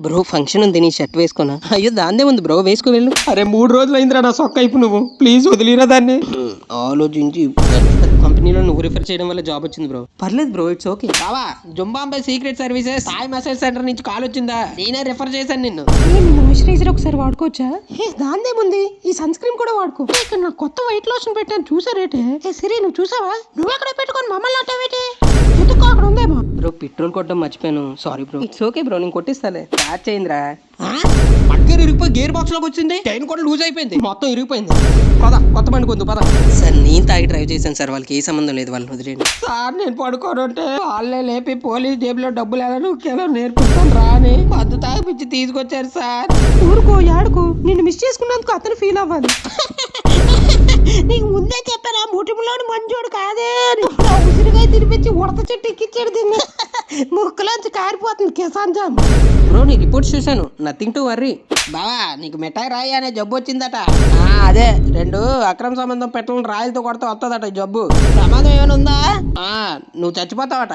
Bro function ఉంది, నీ shirt వేసుకోనా? అయ్యో దాందే ఉంది బ్రో, వేసుకో వెళ్ళు. అరే 3 రోజులు అయిందిరా నా సొక్క అయిపు, నువ్వు ప్లీజ్ వదిలిరా దాన్ని. ఆలోచించి కంపెనీలో నువ్వు రిఫర్ చేయడం వల్ల జాబ్ వచ్చింది బ్రో. పర్లేదు బ్రో, ఇట్స్ ఓకే. బావా, జుంబాంబే secret services Sai massage centre నుంచి కాల్ వచ్చిందా? నేనే రిఫర్ చేశాను నిన్ను. మాయిశ్చరైజర్ ఒకసారి వాడుకోవచ్చా? దాందేముంది, ఈ సన్ స్క్రీన్ కూడా వాడుకో. ఇక్కడ నా కొత్త వైట్ లోషన్ పెట్టాను, చూసారేటే? సిరి నువ్వు చూసావా? నువ్వు ఎక్కడ పెట్టుకొని మమ్మల్ని అంటావేటే? ఎందుకు అక్కడ ఉందేమో. బ్రో పెట్రోల్ కొట్టడం మర్చిపోయాను, sorry bro. It's okay bro, నేను కొట్టిస్తాలే. స్టార్ట్ చేయండిరా. పట్గేర్ ఇరిగిపోయి గేర్ బాక్స్ లోకి వచ్చింది, చైన్ కూడా లూజ్ అయిపోయింది, మొత్తం ఇరిగిపోయింది. పద కొత్త బండి కొందు పద. సార్ నేను తాగి డ్రైవ్ చేశాను సార్, వాళ్ళకి ఏ సంబంధం లేదు, వాళ్ళని వదిలేండి. సార్ నేను పడుకోనంటే వాళ్ళే లేపి పోలీస్ జేబులో డబ్బులు ఎలా నొక్కేదో నేర్పిస్తాను రా అని మద్దు తాగిపిచ్చి తీసుకొచ్చారు సార్. ఊరుకో, యాడుకో, నిన్ను మిస్ చేసుకున్నందుకు అతను ఫీల్ అవ్వాలి. నీకు ముందే చెప్పారా, ముటిములోని మంచోడు కాదే అని. ఉసిరిగా తినిపించి ఉడత చెట్టు ఎక్కిచ్చాడు దీన్ని. ముక్కులోంచి కారిపోతుంది కిసాన్ జామ్. బ్రో నీ రిపోర్ట్స్ చూశాను, నథింగ్ టు వర్రీ. బావా నీకు మిఠాయి రాయి అనే జబ్బు వచ్చిందట. అదే 2 అక్రమ సంబంధం పెట్టలను రాయిలతో కొడితే వస్తుందట ఈ జబ్బు. ప్రమాదం ఏమైనా ఉందా? నువ్వు చచ్చిపోతావట.